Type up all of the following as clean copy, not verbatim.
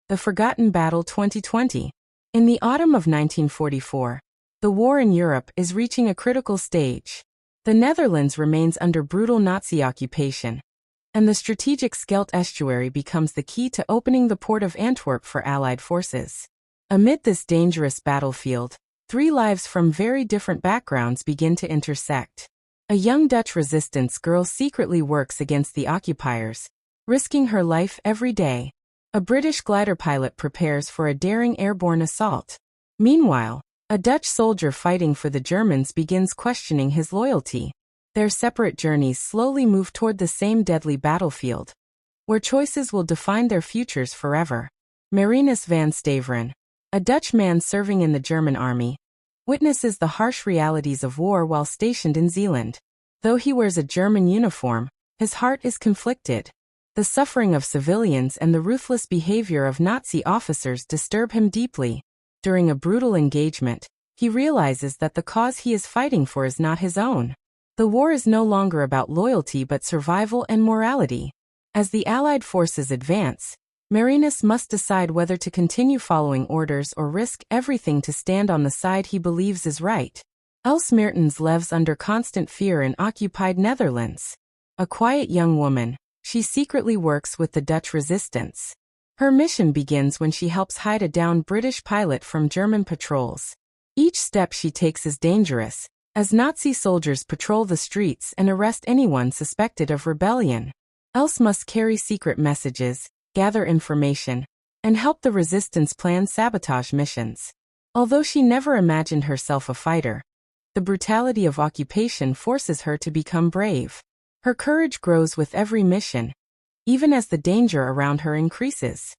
The Forgotten Battle 2020. In the autumn of 1944, the war in Europe is reaching a critical stage. The Netherlands remains under brutal Nazi occupation, and the strategic Scheldt estuary becomes the key to opening the port of Antwerp for Allied forces. Amid this dangerous battlefield, three lives from very different backgrounds begin to intersect. A young Dutch resistance girl secretly works against the occupiers, risking her life every day. A British glider pilot prepares for a daring airborne assault. Meanwhile, a Dutch soldier fighting for the Germans begins questioning his loyalty. Their separate journeys slowly move toward the same deadly battlefield, where choices will define their futures forever. Marinus van Staveren, a Dutch man serving in the German army, witnesses the harsh realities of war while stationed in Zeeland. Though he wears a German uniform, his heart is conflicted. The suffering of civilians and the ruthless behavior of Nazi officers disturb him deeply. During a brutal engagement, he realizes that the cause he is fighting for is not his own. The war is no longer about loyalty but survival and morality. As the Allied forces advance, Marinus must decide whether to continue following orders or risk everything to stand on the side he believes is right. Els Meertens lives under constant fear in occupied Netherlands. A quiet young woman, she secretly works with the Dutch resistance. Her mission begins when she helps hide a downed British pilot from German patrols. Each step she takes is dangerous, as Nazi soldiers patrol the streets and arrest anyone suspected of rebellion. Els must carry secret messages, gather information, and help the resistance plan sabotage missions. Although she never imagined herself a fighter, the brutality of occupation forces her to become brave. Her courage grows with every mission, even as the danger around her increases.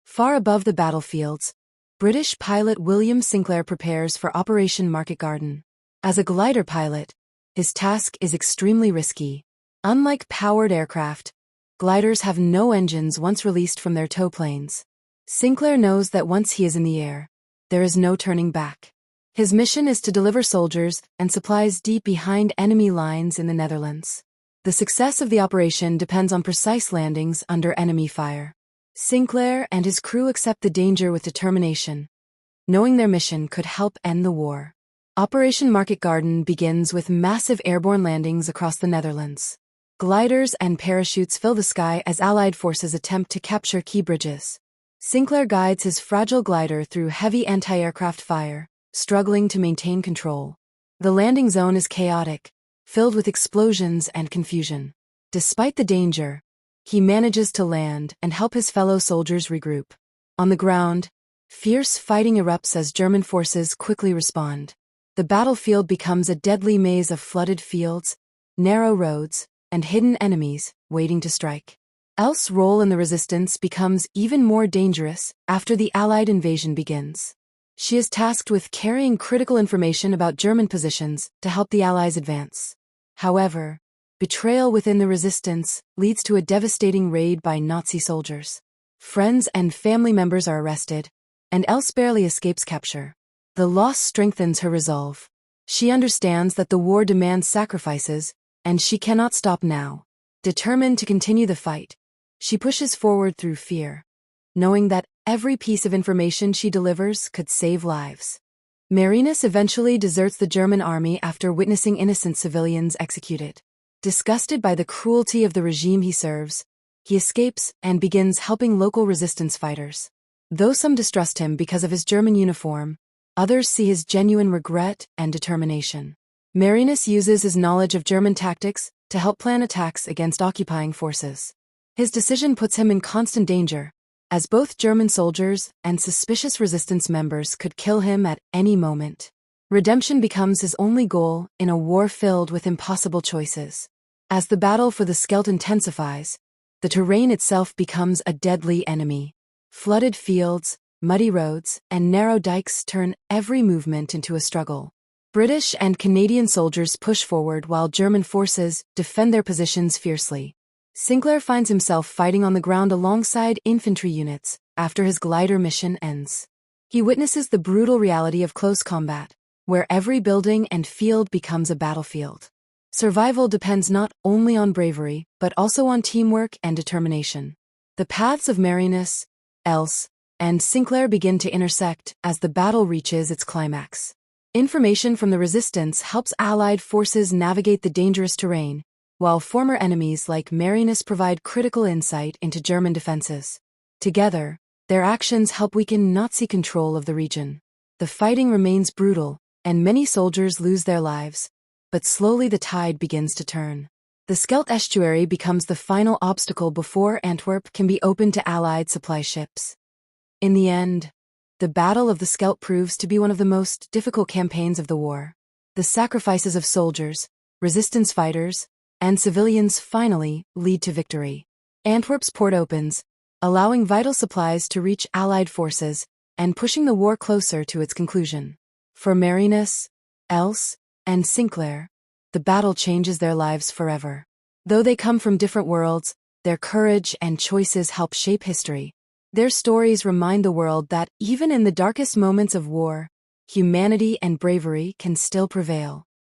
Far above the battlefields, British pilot William Sinclair prepares for Operation Market Garden. As a glider pilot, his task is extremely risky. Unlike powered aircraft, gliders have no engines once released from their tow planes. Sinclair knows that once he is in the air, there is no turning back. His mission is to deliver soldiers and supplies deep behind enemy lines in the Netherlands. The success of the operation depends on precise landings under enemy fire. Sinclair and his crew accept the danger with determination, knowing their mission could help end the war. Operation Market Garden begins with massive airborne landings across the Netherlands. Gliders and parachutes fill the sky as Allied forces attempt to capture key bridges. Sinclair guides his fragile glider through heavy anti-aircraft fire, struggling to maintain control. The landing zone is chaotic, filled with explosions and confusion. Despite the danger, he manages to land and help his fellow soldiers regroup. On the ground, fierce fighting erupts as German forces quickly respond. The battlefield becomes a deadly maze of flooded fields, narrow roads, and hidden enemies waiting to strike. Els' role in the resistance becomes even more dangerous after the Allied invasion begins. She is tasked with carrying critical information about German positions to help the Allies advance. However, betrayal within the resistance leads to a devastating raid by Nazi soldiers. Friends and family members are arrested, and Els barely escapes capture. The loss strengthens her resolve. She understands that the war demands sacrifices, and she cannot stop now. Determined to continue the fight, she pushes forward through fear, knowing that every piece of information she delivers could save lives. Marinus eventually deserts the German army after witnessing innocent civilians executed. Disgusted by the cruelty of the regime he serves, he escapes and begins helping local resistance fighters. Though some distrust him because of his German uniform, others see his genuine regret and determination. Marinus uses his knowledge of German tactics to help plan attacks against occupying forces. His decision puts him in constant danger, as both German soldiers and suspicious resistance members could kill him at any moment. Redemption becomes his only goal in a war filled with impossible choices. As the battle for the Scheldt intensifies, the terrain itself becomes a deadly enemy. Flooded fields, muddy roads, and narrow dikes turn every movement into a struggle. British and Canadian soldiers push forward while German forces defend their positions fiercely. Sinclair finds himself fighting on the ground alongside infantry units after his glider mission ends. He witnesses the brutal reality of close combat, where every building and field becomes a battlefield. Survival depends not only on bravery, but also on teamwork and determination. The paths of Marinus, Els, and Sinclair begin to intersect as the battle reaches its climax. Information from the resistance helps Allied forces navigate the dangerous terrain, while former enemies like Marinus provide critical insight into German defenses. Together, their actions help weaken Nazi control of the region. The fighting remains brutal, and many soldiers lose their lives, but slowly the tide begins to turn. The Scheldt estuary becomes the final obstacle before Antwerp can be opened to Allied supply ships. In the end, the Battle of the Scheldt proves to be one of the most difficult campaigns of the war. The sacrifices of soldiers, resistance fighters, and civilians finally lead to victory. Antwerp's port opens, allowing vital supplies to reach Allied forces and pushing the war closer to its conclusion. For Marinus, Else, and Sinclair, the battle changes their lives forever. Though they come from different worlds, their courage and choices help shape history. Their stories remind the world that even in the darkest moments of war, humanity and bravery can still prevail.